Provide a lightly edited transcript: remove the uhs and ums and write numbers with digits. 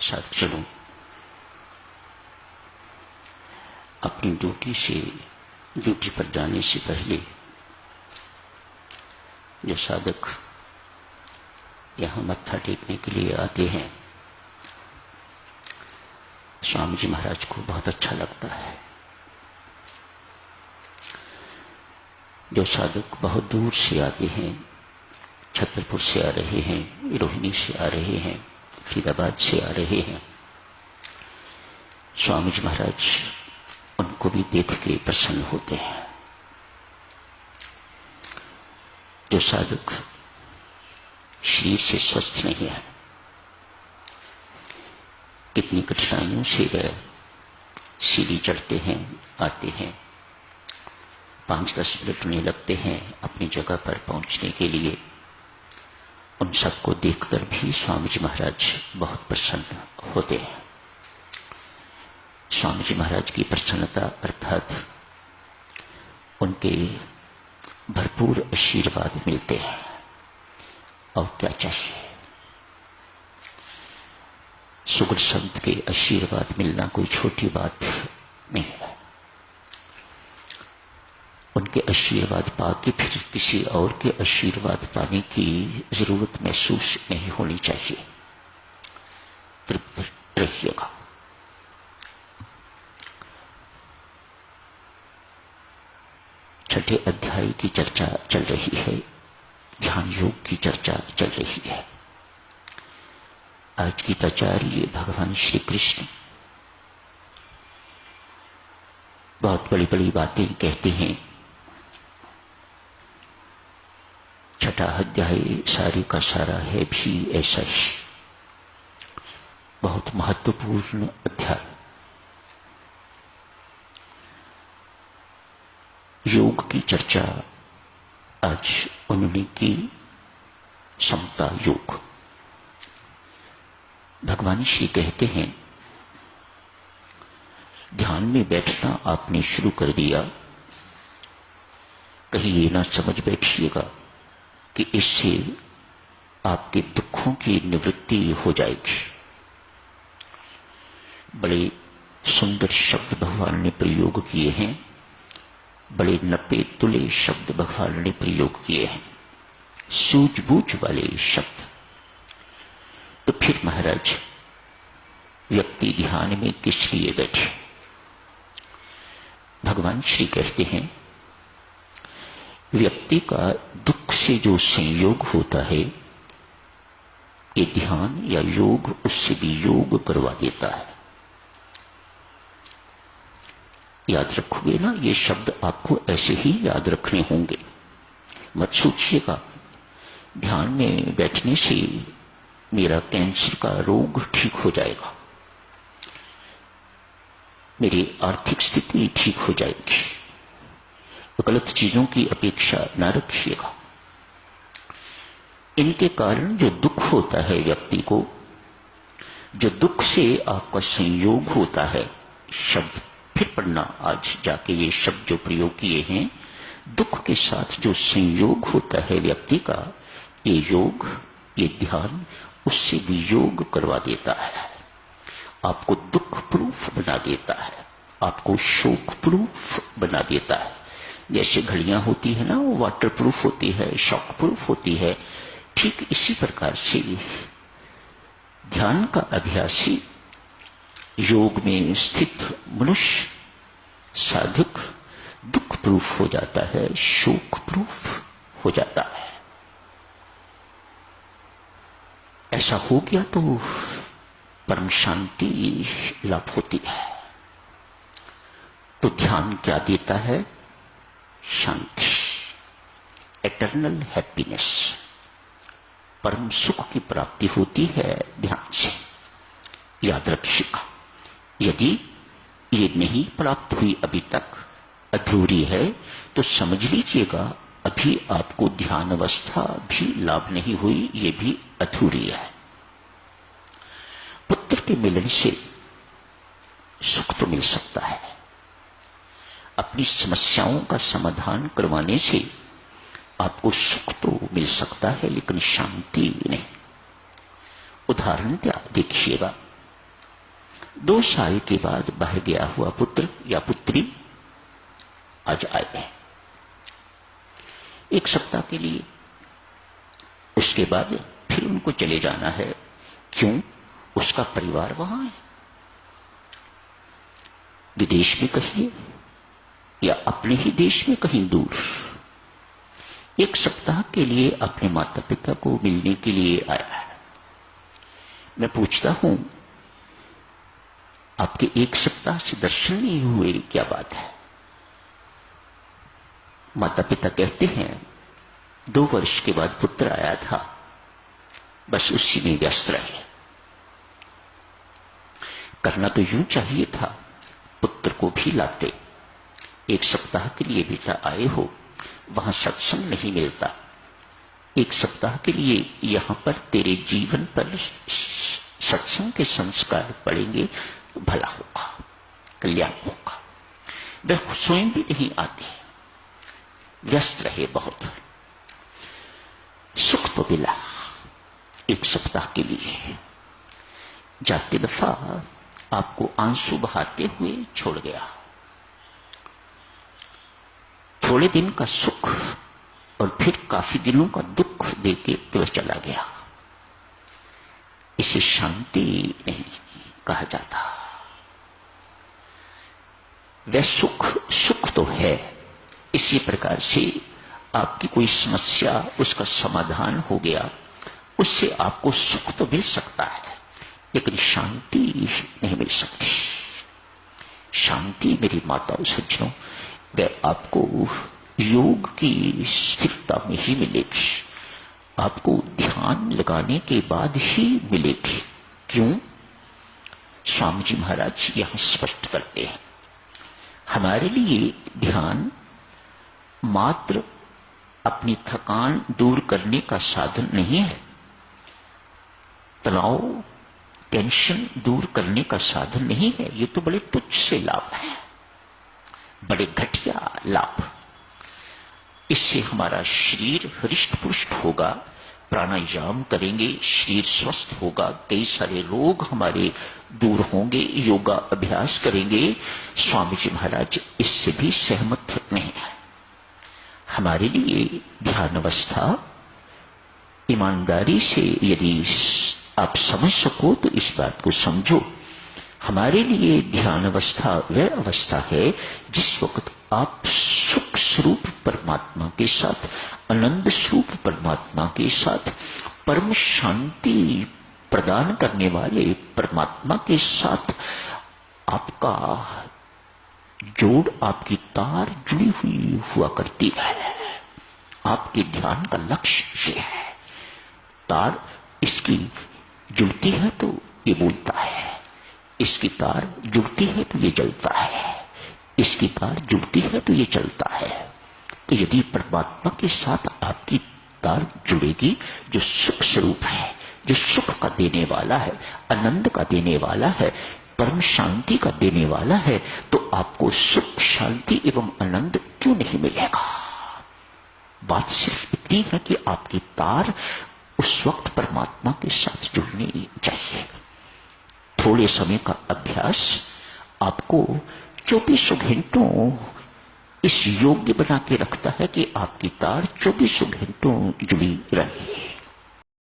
साथ चलूं। अपनी ड्यूटी पर जाने से पहले जो साधक यहाँ मत्था टेकने के लिए आते हैं, स्वामी जी महाराज को बहुत अच्छा लगता है। जो साधक बहुत दूर से आते हैं, छतरपुर से आ रहे हैं, रोहिणी से आ रहे हैं, फरीदाबाद से आ रहे हैं, स्वामी जी महाराज उनको भी देख के प्रसन्न होते हैं। जो साधक शरीर से स्वस्थ नहीं है, कितनी कठिनाइयों से वह सीढ़ी चढ़ते हैं, आते हैं, 5-10 मिनट उन्हें लगते हैं अपनी जगह पर पहुंचने के लिए। उन सबको देखकर भी स्वामी जी महाराज बहुत प्रसन्न होते हैं। स्वामी जी महाराज की प्रसन्नता अर्थात उनके भरपूर आशीर्वाद मिलते हैं। और क्या चाहिए? सुगढ़ संत के आशीर्वाद मिलना कोई छोटी बात नहीं है। उनके आशीर्वाद पाके फिर किसी और के आशीर्वाद पाने की जरूरत महसूस नहीं होनी चाहिए। तृप्त रहिएगा। छठे अध्याय की चर्चा चल रही है, ध्यान योग की चर्चा चल रही है। आज की आचार्य भगवान श्री कृष्ण बहुत बड़ी बड़ी बातें कहते हैं। छठा अध्याय सारे का सारा है भी ऐसा ही, बहुत महत्वपूर्ण अध्याय। योग की चर्चा आज उन्होंने की, समता योग। भगवान श्री कहते हैं, ध्यान में बैठना आपने शुरू कर दिया, कहीं ये ना समझ बैठिएगा कि इससे आपके दुखों की निवृत्ति हो जाएगी। बड़े सुंदर शब्द भगवान ने प्रयोग किए हैं, बड़े नपे तुले शब्द भगवान ने प्रयोग किए हैं, सूझबूझ वाले शब्द। तो फिर महाराज व्यक्ति ध्यान में किस लिए बैठे? भगवान श्री कहते हैं, व्यक्ति का दुख से जो संयोग होता है, ये ध्यान या योग उससे भी योग करवा देता है। याद रखोगे ना, ये शब्द आपको ऐसे ही याद रखने होंगे। मत सोचिएगा ध्यान में बैठने से मेरा कैंसर का रोग ठीक हो जाएगा, मेरी आर्थिक स्थिति ठीक हो जाएगी। गलत चीजों की अपेक्षा न रखिएगा। इनके कारण जो दुख होता है व्यक्ति को, जो दुख से आपका संयोग होता है, शब्द फिर पढ़ना आज जाके, ये शब्द जो प्रयोग किए हैं, दुख के साथ जो संयोग होता है व्यक्ति का, ये योग, ये ध्यान उससे भी योग करवा देता है। आपको दुख प्रूफ बना देता है, आपको शोक प्रूफ बना देता है। जैसे घड़ियां होती है ना, वो वाटर प्रूफ होती है, शॉक प्रूफ होती है, ठीक इसी प्रकार से ध्यान का अभ्यासी, योग में स्थित मनुष्य, साधक दुख प्रूफ हो जाता है, शोक प्रूफ हो जाता है। ऐसा हो गया तो परम शांति लाभ होती है। तो ध्यान क्या देता है? शांति, एटर्नल हैप्पीनेस, परम सुख की प्राप्ति होती है ध्यान से। याद रखिएगा, यदि ये नहीं प्राप्त हुई, अभी तक अधूरी है, तो समझ लीजिएगा अभी आपको ध्यान अवस्था भी लाभ नहीं हुई, ये भी अधूरी है। पुत्र के मिलन से सुख तो मिल सकता है, अपनी समस्याओं का समाधान करवाने से आपको सुख तो मिल सकता है, लेकिन शांति नहीं। उदाहरण क्या देखिएगा, 2 साल के बाद बाहर गया हुआ पुत्र या पुत्री आज आए 1 सप्ताह के लिए, उसके बाद फिर उनको चले जाना है। क्यों? उसका परिवार वहां है, विदेश में कहिए या अपने ही देश में कहीं दूर। 1 सप्ताह के लिए अपने माता पिता को मिलने के लिए आया है। मैं पूछता हूं, आपके 1 सप्ताह से दर्शन नहीं हुए, क्या बात है? माता पिता कहते हैं 2 वर्ष के बाद पुत्र आया था, बस उसी में व्यस्त रहे। करना तो यूं चाहिए था, पुत्र को भी लाते। 1 सप्ताह के लिए बेटा आए हो, वहां सत्संग नहीं मिलता। 1 सप्ताह के लिए यहां पर तेरे जीवन पर सत्संग के संस्कार पड़ेंगे तो भला होगा, कल्याण होगा। वह स्वयं भी नहीं आते, व्यस्त रहे बहुत। सुख तो मिला 1 सप्ताह के लिए, जाते दफा आपको आंसू बहाते हुए छोड़ गया। थोड़े दिन का सुख और फिर काफी दिनों का दुख देके वह चला गया। इसे शांति नहीं कहा जाता। वह सुख तो है। इसी प्रकार से आपकी कोई समस्या, उसका समाधान हो गया, उससे आपको सुख तो मिल सकता है, लेकिन शांति नहीं मिल सकती। शांति मेरी माताओं सज्जनों, वह आपको योग की स्थिरता में ही मिलेगी, आपको ध्यान लगाने के बाद ही मिलेगी। क्यों? स्वामी जी महाराज यहां स्पष्ट करते हैं, हमारे लिए ध्यान मात्र अपनी थकान दूर करने का साधन नहीं है, तनाव टेंशन दूर करने का साधन नहीं है। ये तो बड़े तुच्छ से लाभ है, बड़े घटिया लाभ। इससे हमारा शरीर हृष्ट पुष्ट होगा, प्राणायाम करेंगे, शरीर स्वस्थ होगा, कई सारे रोग हमारे दूर होंगे, योगा अभ्यास करेंगे। स्वामी जी महाराज इससे भी सहमत नहीं है। हमारे लिए ध्यान अवस्था ईमानदारी से यदि आप समझ सको तो इस बात को समझो, हमारे लिए ध्यान अवस्था वह अवस्था है जिस वक्त आप सुख स्वरूप परमात्मा के साथ, आनंद स्वरूप परमात्मा के साथ, परम शांति प्रदान करने वाले परमात्मा के साथ आपका जोड़, आपकी तार जुड़ी हुई हुआ करती है। आपके ध्यान का लक्ष्य ये है। तार इसकी जुड़ती है तो ये बोलता है, इसकी तार जुड़ती है तो ये जलता है, इसकी तार जुड़ती है तो ये चलता है। तो यदि परमात्मा के साथ आपकी तार जुड़ेगी, जो सुख स्वरूप है, जो सुख का देने वाला है, आनंद का देने वाला है, परम शांति का देने वाला है, तो आपको सुख, शांति एवं आनंद क्यों नहीं मिलेगा? बात सिर्फ इतनी है कि आपकी तार उस वक्त परमात्मा के साथ जुड़नी चाहिए। थोड़े समय का अभ्यास आपको 24 घंटों इस योग्य बना के रखता है कि आपकी तार 24 घंटों जुड़ी रहे।